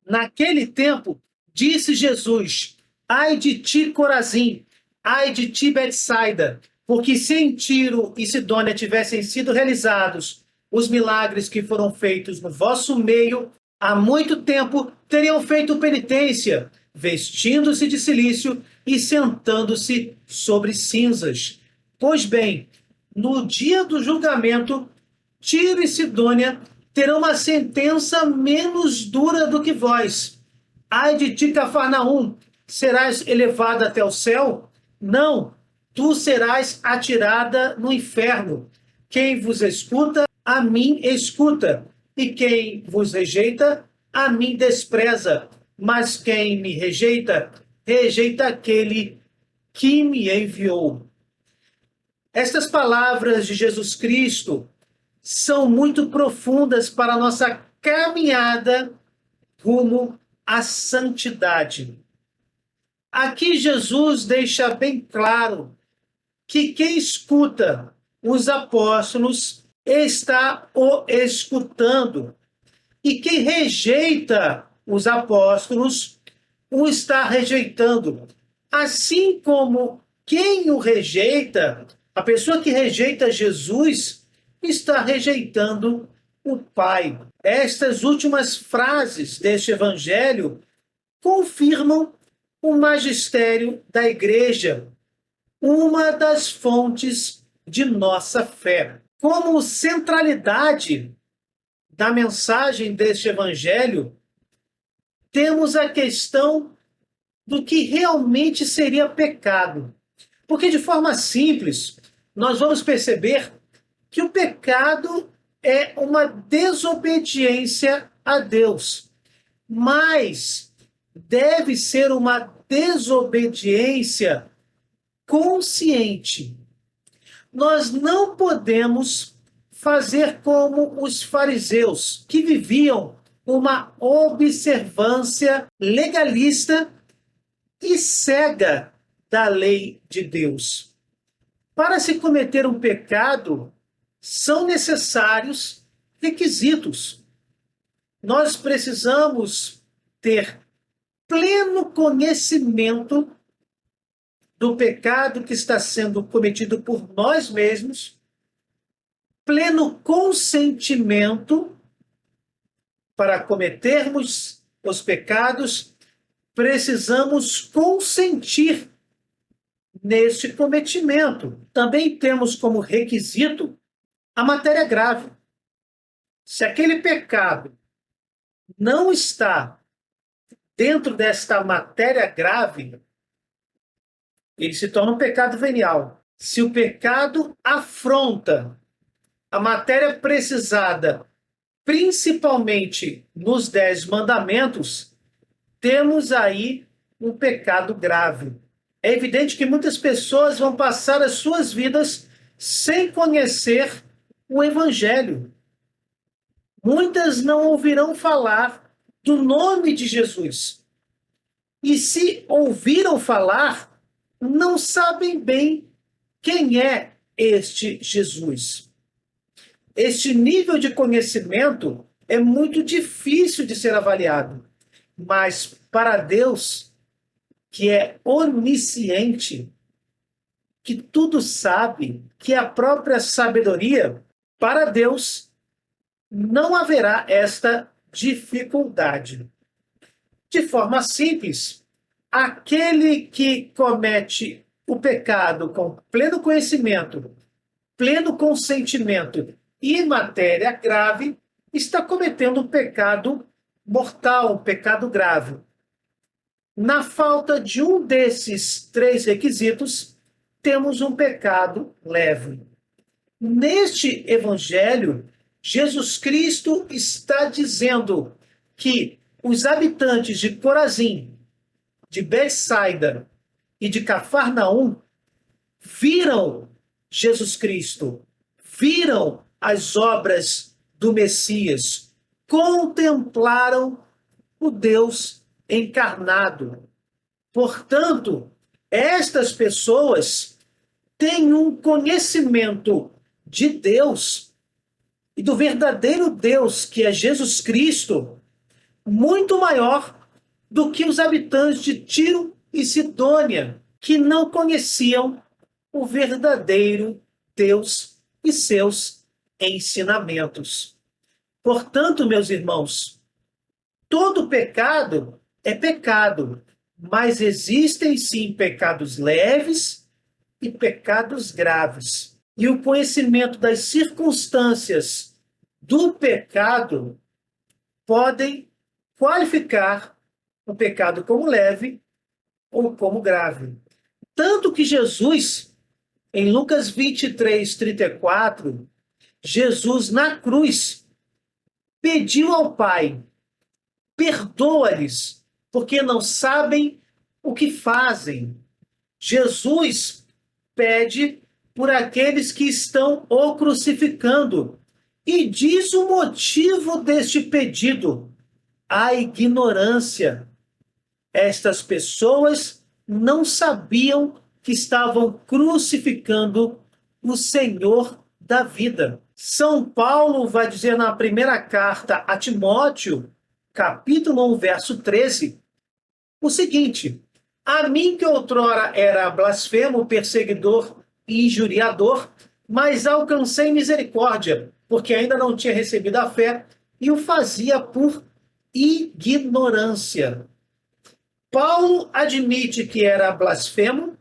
Naquele tempo, disse Jesus: ai de ti, Corazim, ai de ti, Betsaida, porque se em Tiro e Sidônia tivessem sido realizados os milagres que foram feitos no vosso meio, há muito tempo teriam feito penitência, vestindo-se de cilício e sentando-se sobre cinzas. Pois bem, no dia do julgamento, Tiro e Sidônia terão uma sentença menos dura do que vós. Ai de ti, Cafarnaum, serás elevada até o céu? Não, tu serás atirada no inferno. Quem vos escuta, a mim escuta, e quem vos rejeita, a mim despreza. Mas quem me rejeita, rejeita aquele que me enviou. Estas palavras de Jesus Cristo são muito profundas para a nossa caminhada rumo à santidade. Aqui Jesus deixa bem claro que quem escuta os apóstolos está o escutando, e quem rejeita os apóstolos o está rejeitando. Assim como quem o rejeita, a pessoa que rejeita Jesus, está rejeitando o Pai. Estas últimas frases deste evangelho confirmam o magistério da Igreja, uma das fontes de nossa fé. Como centralidade da mensagem deste evangelho, temos a questão do que realmente seria pecado. Porque, de forma simples, nós vamos perceber que o pecado é uma desobediência a Deus, mas deve ser uma desobediência consciente. Nós não podemos fazer como os fariseus, que viviam uma observância legalista e cega da lei de Deus. Para se cometer um pecado, são necessários requisitos. Nós precisamos ter pleno conhecimento do pecado que está sendo cometido por nós mesmos, pleno consentimento para cometermos os pecados, precisamos consentir neste cometimento. Também temos como requisito a matéria grave. Se aquele pecado não está dentro desta matéria grave, ele se torna um pecado venial. Se o pecado afronta a matéria precisada, principalmente nos 10 mandamentos, temos aí um pecado grave. É evidente que muitas pessoas vão passar as suas vidas sem conhecer o Evangelho. Muitas não ouvirão falar do nome de Jesus. E se ouviram falar, não sabem bem quem é este Jesus. Este nível de conhecimento é muito difícil de ser avaliado, mas para Deus, que é onisciente, que tudo sabe, que é a própria sabedoria, para Deus não haverá esta dificuldade. De forma simples, aquele que comete o pecado com pleno conhecimento, pleno consentimento e matéria grave, está cometendo um pecado mortal, um pecado grave. Na falta de um desses 3 requisitos, temos um pecado leve. Neste evangelho, Jesus Cristo está dizendo que os habitantes de Corazim, de Betsaida e de Cafarnaum viram Jesus Cristo, viram as obras do Messias, contemplaram o Deus encarnado. Portanto, estas pessoas têm um conhecimento de Deus e do verdadeiro Deus, que é Jesus Cristo, muito maior do que os habitantes de Tiro e Sidônia, que não conheciam o verdadeiro Deus e seus ensinamentos. Portanto, meus irmãos, todo pecado é pecado, mas existem sim pecados leves e pecados graves. E o conhecimento das circunstâncias do pecado podem qualificar o pecado como leve ou como grave. Tanto que Jesus, em Lucas 23:34, Jesus na cruz pediu ao Pai: perdoa-lhes, porque não sabem o que fazem. Jesus pede por aqueles que estão o crucificando e diz o motivo deste pedido: a ignorância. Estas pessoas não sabiam que estavam crucificando o Senhor da vida. São Paulo vai dizer na primeira carta a Timóteo, capítulo 1, verso 13, o seguinte: a mim que outrora era blasfemo, perseguidor e injuriador, mas alcancei misericórdia, porque ainda não tinha recebido a fé e o fazia por ignorância. Paulo admite que era blasfemo,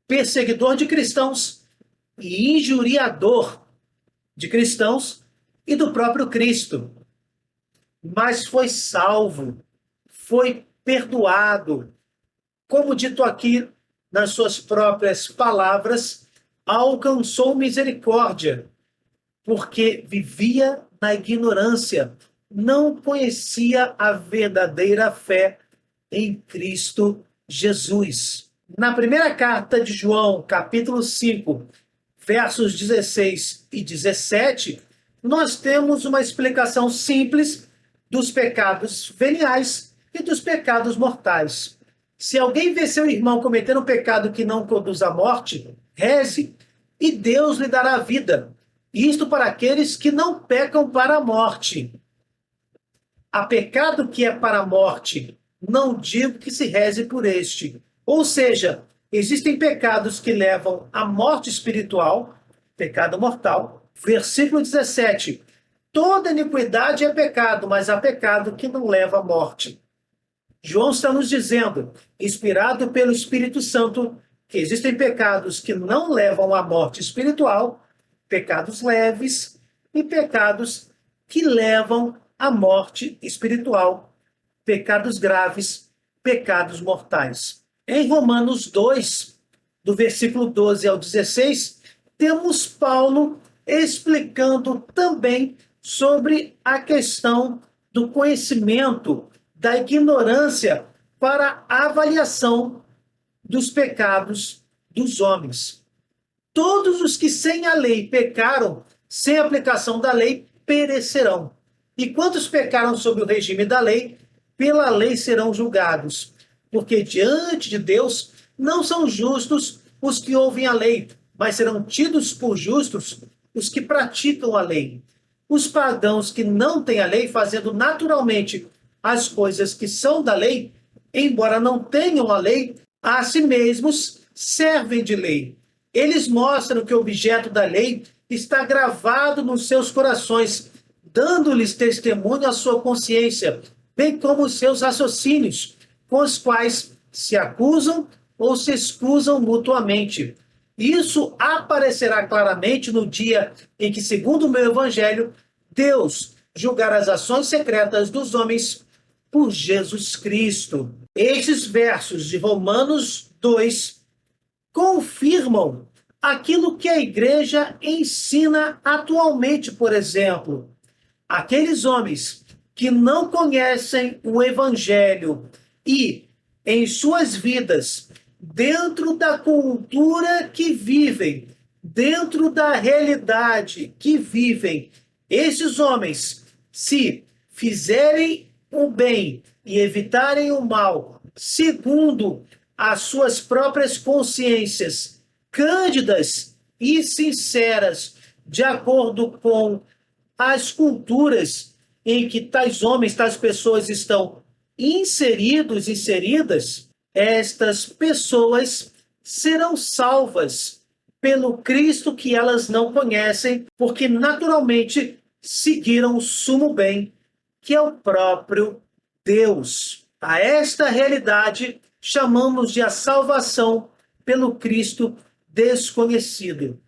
perseguidor de cristãos e injuriador de cristãos e do próprio Cristo. Mas foi salvo, foi perdoado. Como dito aqui nas suas próprias palavras, alcançou misericórdia, porque vivia na ignorância, não conhecia a verdadeira fé em Cristo Jesus. Na primeira carta de João, capítulo 5, versos 16 e 17, nós temos uma explicação simples dos pecados veniais e dos pecados mortais. Se alguém vê seu irmão cometendo um pecado que não conduz à morte, reze, e Deus lhe dará vida. Isto para aqueles que não pecam para a morte. Há pecado que é para a morte, não digo que se reze por este. Ou seja, existem pecados que levam à morte espiritual, pecado mortal. Versículo 17. Toda iniquidade é pecado, mas há pecado que não leva à morte. João está nos dizendo, inspirado pelo Espírito Santo, que existem pecados que não levam à morte espiritual, pecados leves e pecados que levam à morte espiritual, pecados graves, pecados mortais. Em Romanos 2, do versículo 12 ao 16, temos Paulo explicando também sobre a questão do conhecimento, da ignorância para a avaliação dos pecados dos homens. Todos os que sem a lei pecaram, sem aplicação da lei, perecerão. E quantos pecaram sob o regime da lei, pela lei serão julgados. Porque diante de Deus não são justos os que ouvem a lei, mas serão tidos por justos os que praticam a lei. Os pagãos que não têm a lei, fazendo naturalmente as coisas que são da lei, embora não tenham a lei, a si mesmos servem de lei. Eles mostram que o objeto da lei está gravado nos seus corações, dando-lhes testemunho à sua consciência, bem como os seus raciocínios, com os quais se acusam ou se excusam mutuamente. Isso aparecerá claramente no dia em que, segundo o meu evangelho, Deus julgará as ações secretas dos homens por Jesus Cristo. Estes versos de Romanos 2 confirmam aquilo que a igreja ensina atualmente, por exemplo. Aqueles homens que não conhecem o evangelho e, em suas vidas, dentro da cultura que vivem, dentro da realidade que vivem, esses homens, se fizerem o bem e evitarem o mal, segundo as suas próprias consciências, cândidas e sinceras, de acordo com as culturas em que tais homens, tais pessoas estão inseridas, estas pessoas serão salvas pelo Cristo que elas não conhecem, porque naturalmente seguiram o sumo bem, que é o próprio Deus. A esta realidade chamamos de a salvação pelo Cristo desconhecido.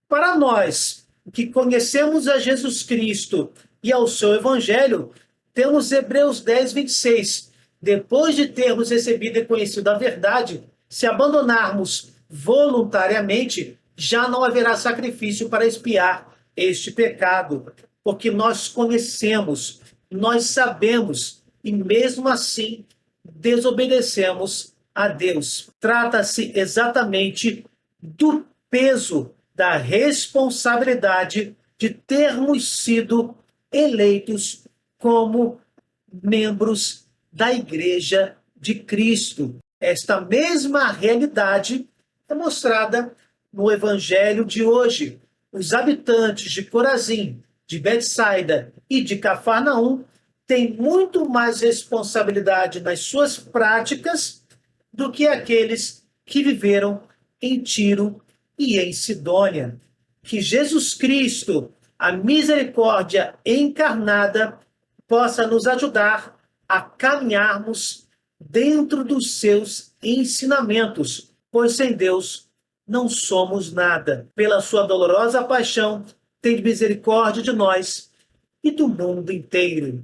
Para nós, que conhecemos a Jesus Cristo e ao seu Evangelho, temos Hebreus 10, 26. Depois de termos recebido e conhecido a verdade, se abandonarmos voluntariamente, já não haverá sacrifício para expiar este pecado, porque nós conhecemos, nós sabemos, e mesmo assim desobedecemos a Deus. Trata-se exatamente do peso da responsabilidade de termos sido eleitos como membros da Igreja de Cristo. Esta mesma realidade é mostrada no Evangelho de hoje. Os habitantes de Corazim, de Betsaida e de Cafarnaum têm muito mais responsabilidade nas suas práticas do que aqueles que viveram em Tiro e em Sidônia. Que Jesus Cristo, a misericórdia encarnada, possa nos ajudar a caminharmos dentro dos seus ensinamentos, pois sem Deus não somos nada. Pela sua dolorosa paixão, tem misericórdia de nós e do mundo inteiro.